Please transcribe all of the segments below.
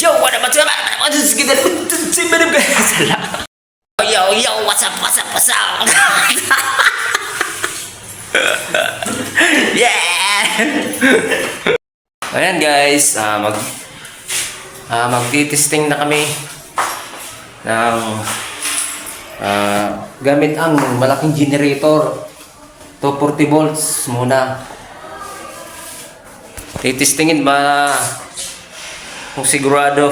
Yo, what up, yo, what's up, yeah. Ayan guys, magti-testing na kami ng gamit ang malaking generator. 240 volts muna. Titestingin ba kung sigurado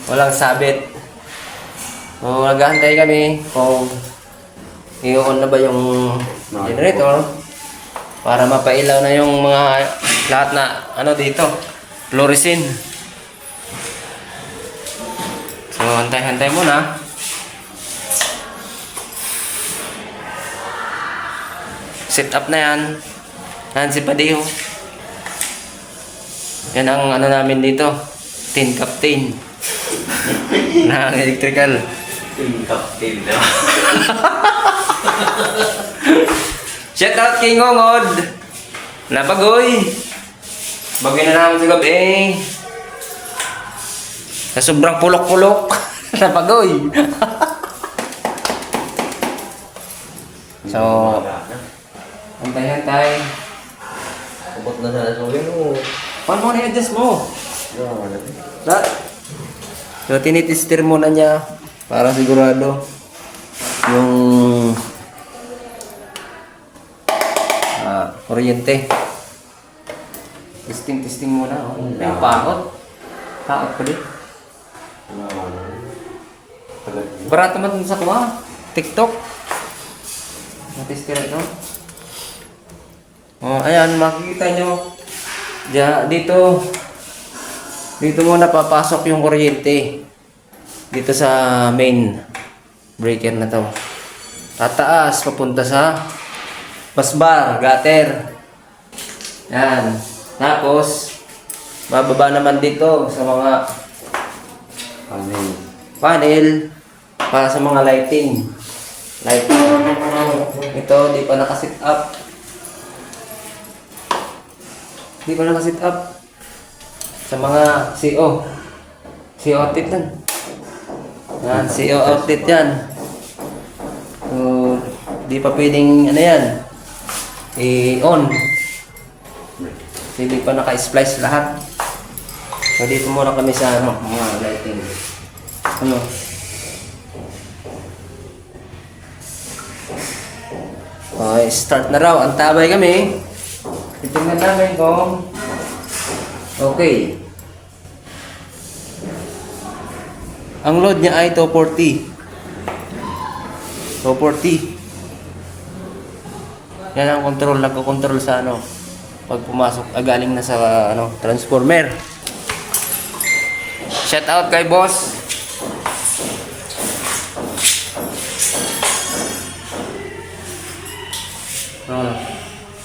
walang sabit. So, nag-aantay kami kung i-on na ba yung generator para mapailaw na yung mga lahat na ano dito, fluorescent. So, hantay-hantay muna. Set up na yan. Yan si Padeho. Yan ang ano namin dito, tin captain ng electrical. Tin captain na. Shout out kay Ngongod na bagoy. Bagoy na namin sa gabi. Sa sobrang pulok-pulok na bagoy. So, hantay-hantay. Abot na sa yun o. Paano mo na-adjust mo? So, tinitester muna niya para sigurado yung kuryente. Testing muna. Oh. Yung pakot. Pakot pa din. Barato man sa kuha. TikTok. Matester ito. Oh, ayan, makikita nyo. Dito muna papasok yung kuryente. Dito sa main breaker na to. Tataas, papunta sa busbar, gutter. Yan. Tapos, bababa naman dito sa mga panel para sa mga lighting. Ito, di pa nakasit up. Di pa nakasit up sa mga CO outlet yan. Yan, CO outlet yan. So, di pa pwedeng ano yan i-on. Hindi pa naka-splice lahat. So, dito muna kami sa ano, mga lighting. Ano? Okay, start na raw. Antabay kami. Titingnan namin kung okay. Ang load niya ay 240. 240. Yan ang control, nagko-control sa ano pag pumasok, galing na sa ano, transformer. Shout out kay boss.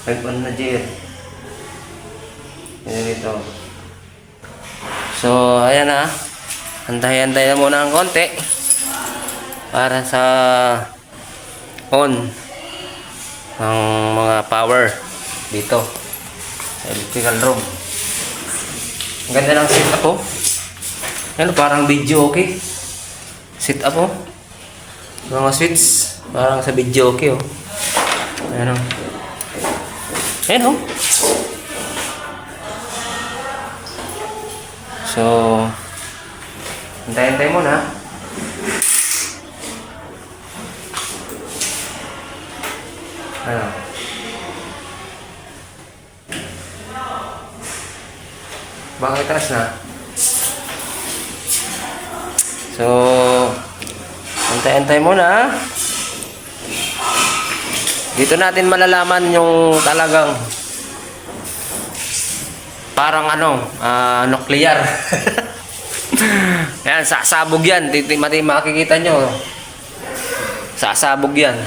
Pipe on na Jer. Yan ito. So, ayan na. Hantay-hantay na muna ang konti para sa on ng mga power dito sa electrical room. Ang ganda ng setup oh. Ano, parang video okay. Setup oh. Mga switch parang sa video okay oh. Ayan oh. Ayan oh. So, hintay-hintay muna. Ano? Bakit taas na? So, hintay-hintay muna. Dito natin malalaman yung talagang parang ano, nuclear. Yan, sasabog yan. Makikita nyo. Sasabog yan.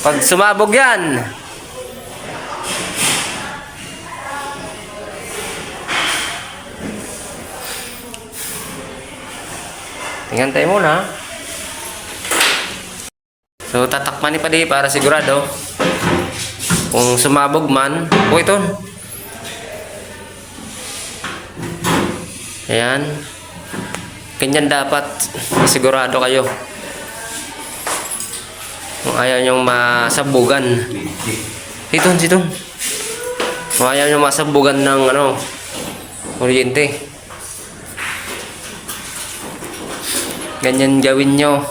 Pag sumabog yan, tingnan tayo muna. So, tatakpan ni Padi para sigurado. Kung sumabog man, ito. Ayan. Ganyan dapat. Sigurado kayo. Kung ayaw nyong masabugan. Siton. Kung ayaw nyong masabugan ng kuryente. Ganyan gawin nyo.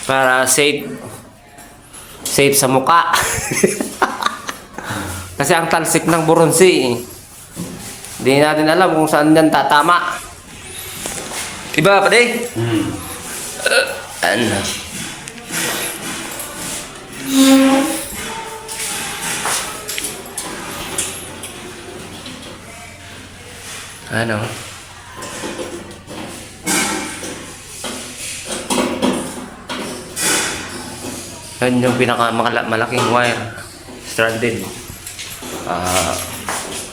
Para safe. Safe sa muka. Kasi ang talsik ng buronsi. Hindi natin alam kung saan yan tatama. Diba, pade? Ano? Ano? Yan yung malaking wire. Stranded.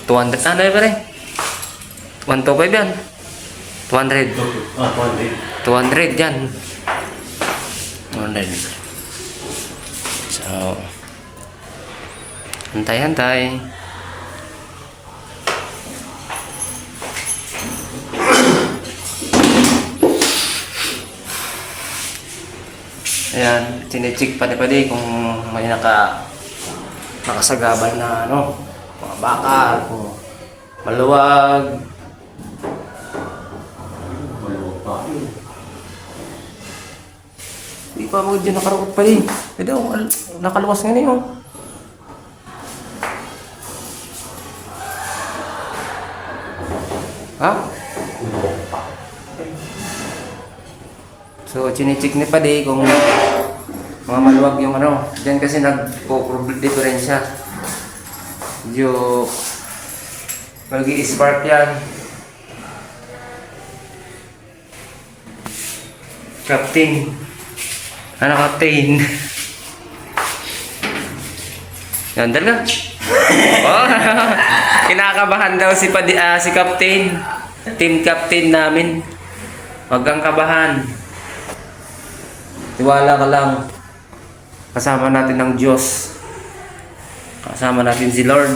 200. Ano yun pare? 125 yan. 200. 200 yan. 200. So, hantay. Ayan, chinecheck pati kung may nakasagabal na mga bakal, kung maluwag. Hindi pa mo dyan nakarukot pa rin. Ito, nakaluwas nga niyo. Ha? So, chinecheck ni Padi kung mga maluwag yung Diyan kasi nagpo-diferensya. Medyo mag-i-spark yan. Captain. Ano Captain? Yan, dala. Oh, kinakabahan daw si Captain. Team Captain namin. Huwag kang kabahan. Tiwala ka lang. Kasama natin ang Diyos. Kasama natin si Lord.